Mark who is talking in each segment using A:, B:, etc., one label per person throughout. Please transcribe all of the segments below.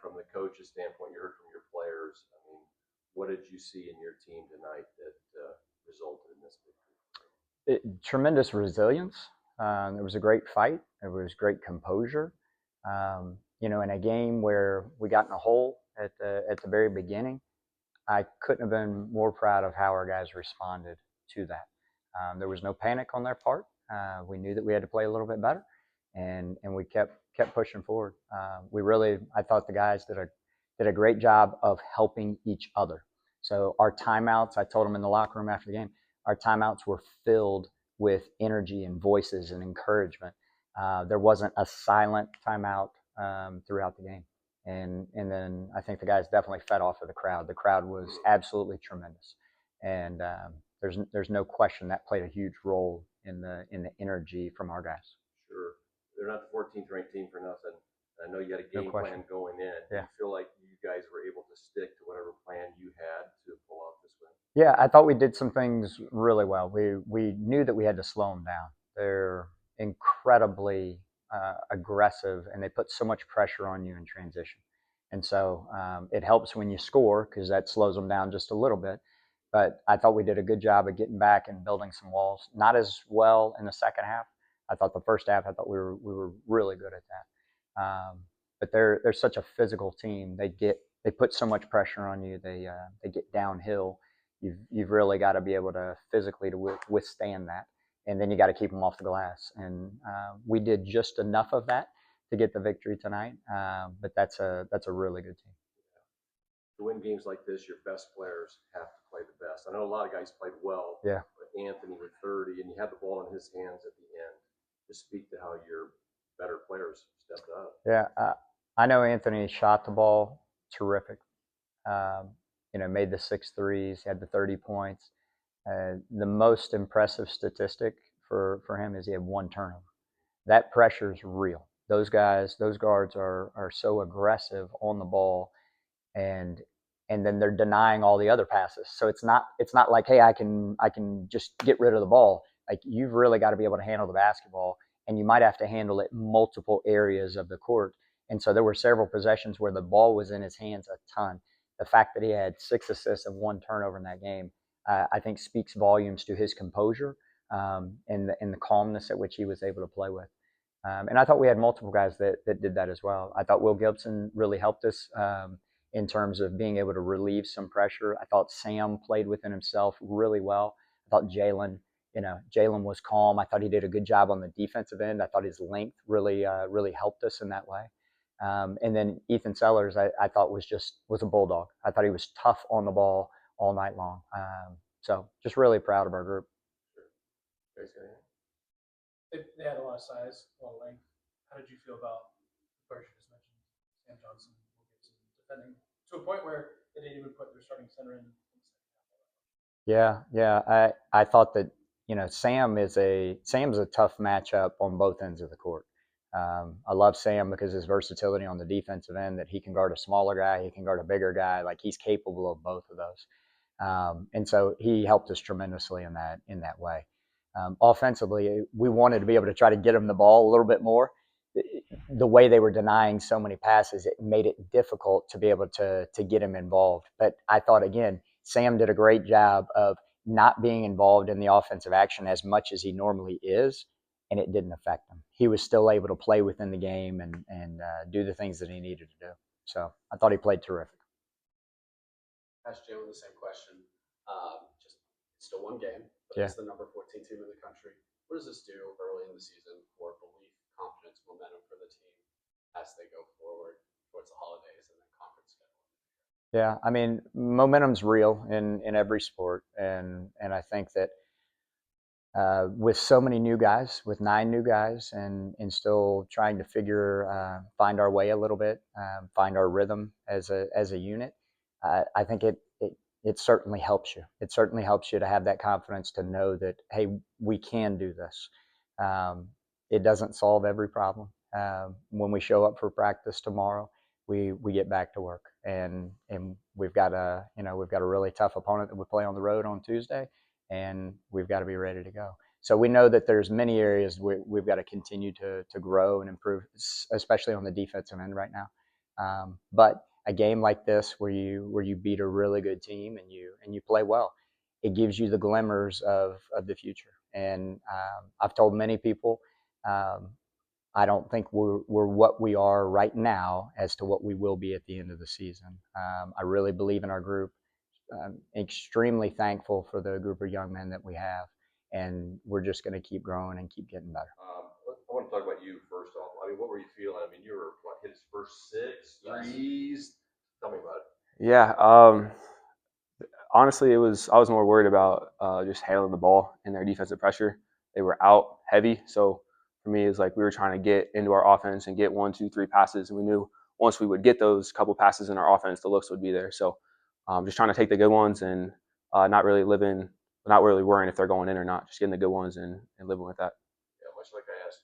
A: but from the coach's standpoint, you heard from your players. I mean, what did you see in your team tonight that resulted in this victory?
B: Tremendous resilience. There was a great fight. There was great composure. In a game where we got in a hole at the very beginning, I couldn't have been more proud of how our guys responded to that. There was no panic on their part. We knew that we had to play a little bit better, and we kept pushing forward. I thought the guys did a great job of helping each other. So our timeouts, I told them in the locker room after the game, our timeouts were filled with energy and voices and encouragement. There wasn't a silent timeout throughout the game. And then I think the guys definitely fed off of the crowd. The crowd was absolutely tremendous, and there's no question that played a huge role in the energy from our guys.
A: Sure, they're not the 14th ranked team for nothing. I know you had a game plan going in.
B: Yeah.
A: Do you feel like you guys were able to stick to whatever plan you had to pull off this win?
B: Yeah, I thought we did some things really well. We knew that we had to slow them down. They're incredibly aggressive, and they put so much pressure on you in transition. And so it helps when you score because that slows them down just a little bit. But I thought we did a good job of getting back and building some walls. Not as well in the second half. I thought the first half, I thought we were really good at that. But they're such a physical team. They put so much pressure on you. They get downhill. You've really got to be able to physically to withstand that, and then you got to keep them off the glass. And we did just enough of that to get the victory tonight. But that's a really good team.
A: To win games like this, your best players have to play the best. I know a lot of guys played well.
B: Yeah.
A: But Anthony with 30, and you had the ball in his hands at the end. To speak to how your better players stepped up.
B: Yeah, I know Anthony shot the ball terrific. Made the 6 threes, had the 30 points. The most impressive statistic for him is he had 1 turnover. That pressure is real. Those guards are so aggressive on the ball, and then they're denying all the other passes. So it's not like, hey, I can just get rid of the ball. Like, you've really got to be able to handle the basketball, and you might have to handle it multiple areas of the court. And so there were several possessions where the ball was in his hands a ton. The fact that he had 6 assists and 1 turnover in that game, I think speaks volumes to his composure and the calmness at which he was able to play with. And I thought we had multiple guys that did that as well. I thought Will Gibson really helped us in terms of being able to relieve some pressure. I thought Sam played within himself really well. I thought Jaylen was calm. I thought he did a good job on the defensive end. I thought his length really helped us in that way. And then Ethan Sellers, I thought was a bulldog. I thought he was tough on the ball all night long. So just really proud of our group.
C: They had a lot of size, a lot of length. How did you feel about the players you just mentioned, Sam Johnson, Will Gibson, defending to a point where they didn't even put their starting center in the second half?
B: Yeah. I thought that Sam's a tough matchup on both ends of the court. I love Sam because his versatility on the defensive end, that he can guard a smaller guy, he can guard a bigger guy. Like, he's capable of both of those. And so he helped us tremendously in that way. Offensively, we wanted to be able to try to get him the ball a little bit more. The way they were denying so many passes, it made it difficult to be able to get him involved. But I thought, again, Sam did a great job of not being involved in the offensive action as much as he normally is, and it didn't affect him. He was still able to play within the game and do the things that he needed to do. So I thought he played terrific.
D: Ask Jaylen the same question. Just it's still one game, but
B: Yeah.
D: It's the number 14 team in the country. What does this do early in the season for belief, confidence, momentum for the team as they go forward towards the holidays and then conference schedule?
B: Yeah, I mean, momentum's real in every sport, and I think that with so many new guys, with 9 new guys, and still trying to find our way a little bit, find our rhythm as a unit, I think it certainly helps you. It certainly helps you to have that confidence to know that, hey, we can do this. It doesn't solve every problem. When we show up for practice tomorrow, we get back to work, and we've got a really tough opponent that we play on the road on Tuesday, and we've got to be ready to go. So we know that there's many areas we've got to continue to grow and improve, especially on the defensive end right now. But a game like this, where you beat a really good team and you play well, it gives you the glimmers of the future. And I've told many people, I don't think we're what we are right now as to what we will be at the end of the season. I really believe in our group. I'm extremely thankful for the group of young men that we have, and we're just going to keep growing and keep getting better.
A: I want to talk about you first off. I mean, what were you feeling? I mean, you were hit his first six threes. Tell me about it.
E: Yeah, honestly, I was more worried about just handling the ball and their defensive pressure. They were out heavy, so for me, it's like we were trying to get into our offense and get 1, 2, 3 passes, and we knew once we would get those couple passes in our offense, the looks would be there. So just trying to take the good ones and not really worrying if they're going in or not. Just getting the good ones and living with that.
A: Yeah, much like I asked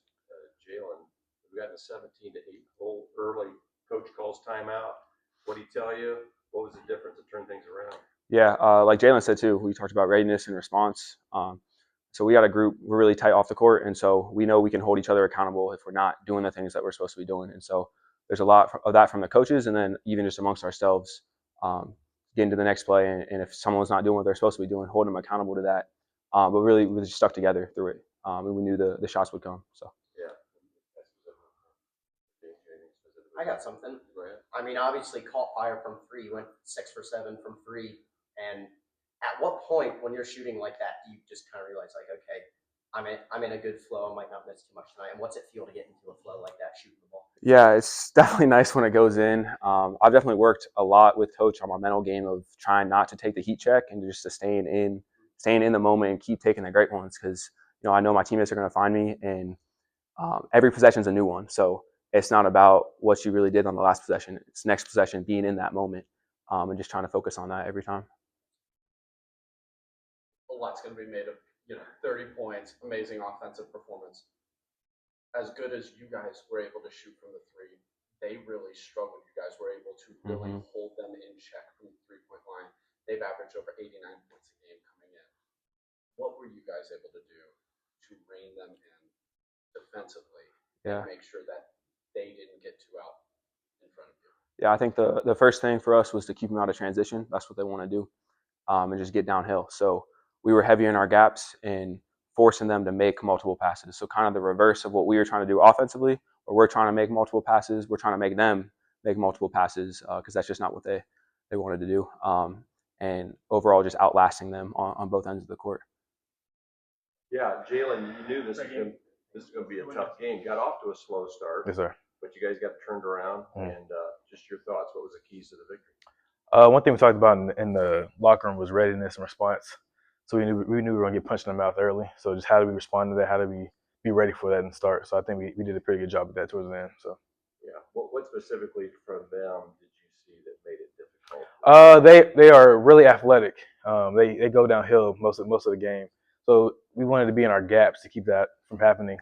A: Jaylen, we got in a 17-8 hole early. Coach calls timeout. What did he tell you? What was the difference to turn things around?
E: Yeah, like Jaylen said too, we talked about readiness and response. So we got a group, we're really tight off the court, and so we know we can hold each other accountable if we're not doing the things that we're supposed to be doing. And so there's a lot of that from the coaches, and then even just amongst ourselves, getting to the next play, and if someone's not doing what they're supposed to be doing, holding them accountable to that. But really, we just stuck together through it, and we knew the shots would come. So.
A: Yeah.
F: I got something.
A: Go ahead.
F: I mean, obviously caught fire from three, went 6 for 7 from three. And at what point when you're shooting like that, do you just kind of realize like, okay, I'm in a good flow. I might not miss too much tonight. And what's it feel to get into a flow like that, shooting the ball?
E: Yeah, it's definitely nice when it goes in. I've definitely worked a lot with Coach on my mental game of trying not to take the heat check and just to staying in the moment and keep taking the great ones, because I know my teammates are going to find me, and every possession's a new one. So it's not about what you really did on the last possession. It's next possession, being in that moment, and just trying to focus on that every time.
D: A lot's going to be made of 30 points, amazing offensive performance. As good as you guys were able to shoot from the three, they really struggled. You guys were able to really hold them in check from the 3-point line. They've averaged over 89 points a game coming in. What were you guys able to do to rein them in defensively and make sure that they didn't get too out in front of you?
E: Yeah, I think the first thing for us was to keep them out of transition. That's what they want to do, and just get downhill. So we were heavy in our gaps and forcing them to make multiple passes. So kind of the reverse of what we were trying to do offensively, where we're trying to make multiple passes, we're trying to make them make multiple passes, because that's just not what they wanted to do. And overall, just outlasting them on both ends of the court.
A: Yeah, Jaylen, you knew this is going to be a tough game. Got off to a slow start.
G: Yes, sir.
A: But you guys got turned around, and just your thoughts. What was the keys to the victory?
G: One thing we talked about in the locker room was readiness and response. So we knew we were going to get punched in the mouth early. So just how do we respond to that? How do we be ready for that and start? So I think we did a pretty good job of that towards the end. So
A: yeah, what specifically from them did you see that made it difficult?
G: They are really athletic. They go downhill most of the game. So we wanted to be in our gaps to keep that from happening.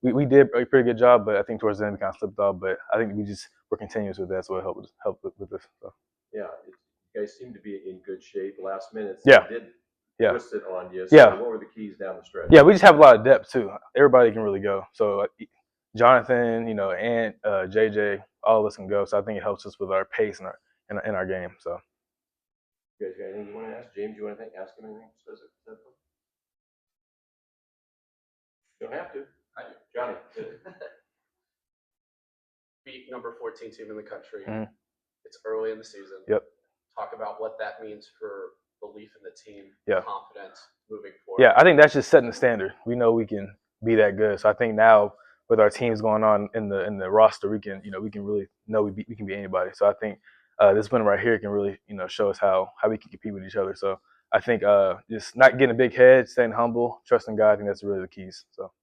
G: We did a pretty good job, but I think towards the end we kind of slipped off. But I think we just were continuous with that, so it helped with this. So.
A: Yeah, you guys seem to be in good shape. Last minute,
G: Yeah.
A: Did
G: Yeah.
A: twist it on you. So
G: Yeah.
A: what were the keys down the stretch?
G: Yeah, we just have a lot of depth too. Everybody can really go. So Jonathan, and JJ, all of us can go. So I think it helps us with our pace and our game. So.
A: You guys got anything you want to ask? James, you want to ask him anything specific? You don't have to.
D: I do.
A: Johnny.
D: Beat number 14 team in the country.
G: Mhm.
D: It's early in the season.
G: Yep.
D: Talk about what that means for belief in the team, confidence moving forward.
G: Yeah, I think that's just setting the standard. We know we can be that good. So I think now with our teams going on in the roster, we can really know we can beat anybody. So I think this win right here can really show us how we can compete with each other. So I think just not getting a big head, staying humble, trusting God, I think that's really the keys. So.